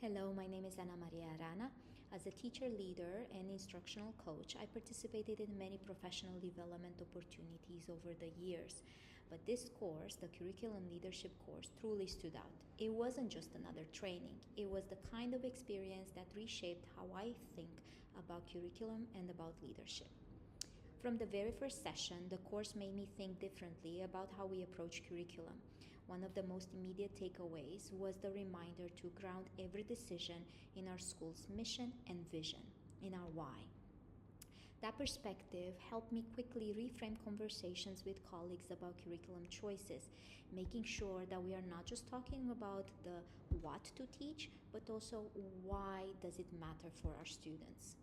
Hello, my name is Arana. As a teacher leader and instructional coach, I participated in many professional development opportunities over the years. But this course, the Curriculum Leadership course, truly stood out. It wasn't just another training, it was the kind of experience that reshaped how I think about curriculum and about leadership. From the very first session, the course made me think differently about how we approach curriculum. One of the most immediate takeaways was the reminder to ground every decision in our school's mission and vision, in our why. That perspective helped me quickly reframe conversations with colleagues about curriculum choices, making sure that we are not just talking about the what to teach, but also why does it matter for our students.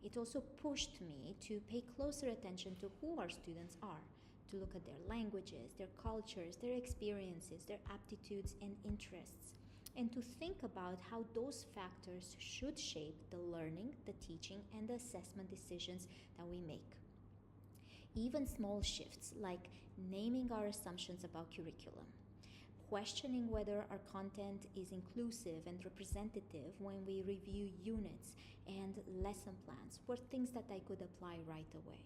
It also pushed me to pay closer attention to who our students are, to look at their languages, their cultures, their experiences, their aptitudes and interests, and to think about how those factors should shape the learning, the teaching, and the assessment decisions that we make. Even small shifts like naming our assumptions about curriculum, questioning whether our content is inclusive and representative when we review units and lesson plans were things that I could apply right away.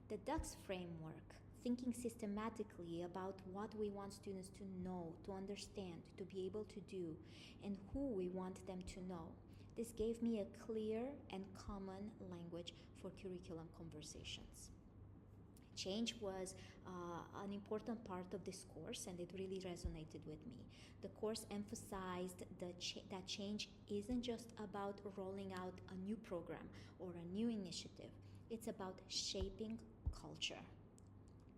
The DUCS framework, thinking systematically about what we want students to know, to understand, to be able to do, and who we want them to know. This gave me a clear and common language for curriculum conversations. Change was an important part of this course, and it really resonated with me. The course emphasized that change isn't just about rolling out a new program or a new initiative. It's about shaping culture.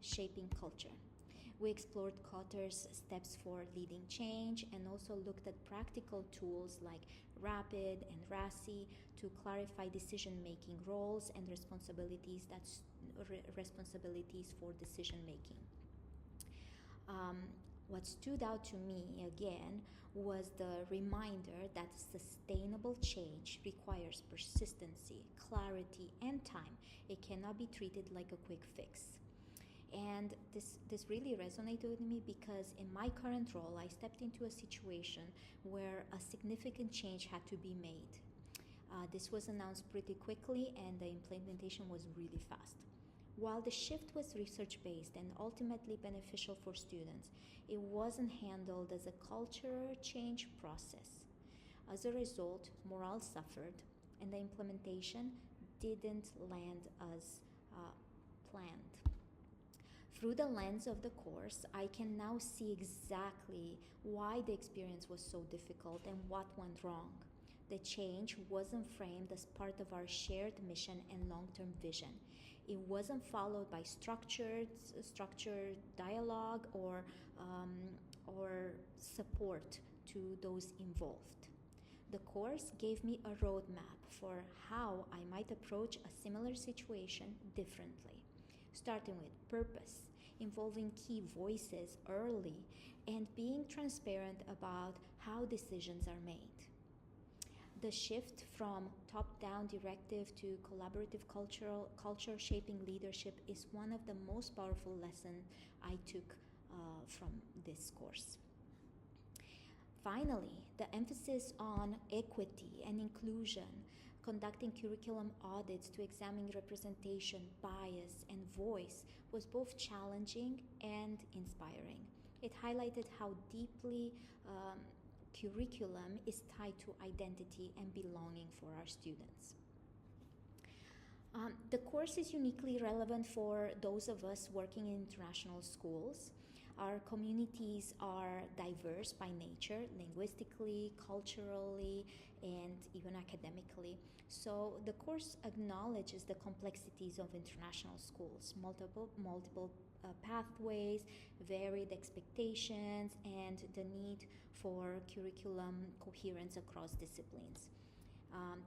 Shaping culture. We explored Cotter's steps for leading change and also looked at practical tools like RAPID and RASI to clarify decision-making roles and responsibilities for decision-making. What stood out to me again was the reminder that sustainable change requires persistency, clarity, and time. It cannot be treated like a quick fix. And this really resonated with me because in my current role, I stepped into a situation where a significant change had to be made. This was announced pretty quickly and the implementation was really fast. While the shift was research-based and ultimately beneficial for students, it wasn't handled as a culture change process. As a result, morale suffered and the implementation didn't land as planned. Through the lens of the course, I can now see exactly why the experience was so difficult and what went wrong. The change wasn't framed as part of our shared mission and long-term vision. It wasn't followed by structured dialogue or support to those involved. The course gave me a roadmap for how I might approach a similar situation differently, starting with purpose, involving key voices early, and being transparent about how decisions are made. The shift from top-down directive to collaborative culture shaping leadership is one of the most powerful lessons I took from this course. Finally, the emphasis on equity and inclusion, conducting curriculum audits to examine representation, bias, and voice was both challenging and inspiring. It highlighted how deeply curriculum is tied to identity and belonging for our students. The course is uniquely relevant for those of us working in international schools. Our communities are diverse by nature, linguistically, culturally, and even academically. So the course acknowledges the complexities of international schools, multiple pathways, varied expectations, and the need for curriculum coherence across disciplines.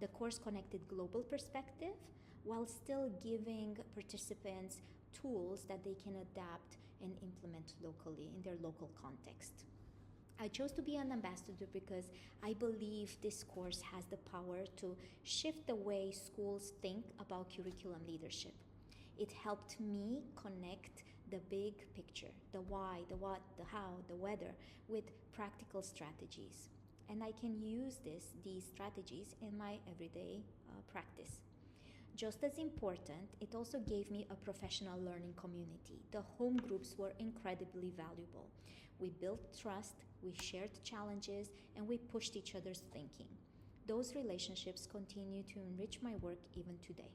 The course connected global perspective while still giving participants tools that they can adapt and implement locally in their local context. I chose to be an ambassador because I believe this course has the power to shift the way schools think about curriculum leadership. It helped me connect the big picture, the why, the what, the how, the whether, with practical strategies. and I can use these strategies in my everyday practice. Just as important, it also gave me a professional learning community. The home groups were incredibly valuable. We built trust, we shared challenges, and we pushed each other's thinking. Those relationships continue to enrich my work even today.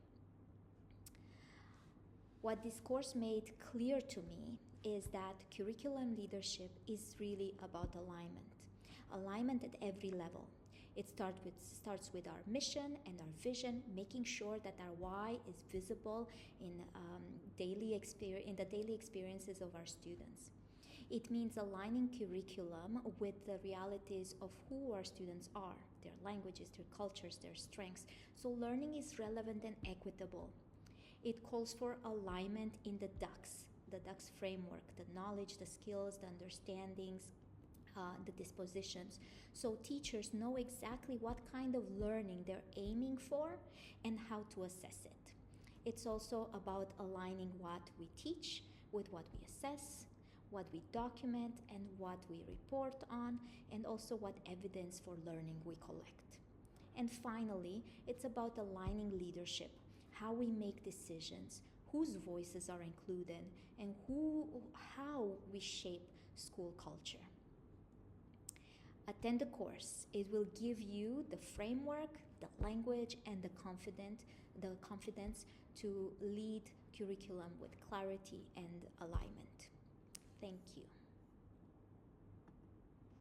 What this course made clear to me is that curriculum leadership is really about alignment at every level. It starts with our mission and our vision, making sure that our why is visible in in the daily experiences of our students. It means aligning curriculum with the realities of who our students are, their languages, their cultures, their strengths, so learning is relevant and equitable. It calls for alignment in the DUCS framework, the knowledge, the skills, the understandings, the dispositions. So teachers know exactly what kind of learning they're aiming for and how to assess it. It's also about aligning what we teach with what we assess, what we document, and what we report on, and also what evidence for learning we collect. And finally, it's about aligning leadership, how we make decisions, whose voices are included, and how we shape school culture. Attend the course. It will give you the framework, the language, and the confidence to lead curriculum with clarity and alignment. Thank you.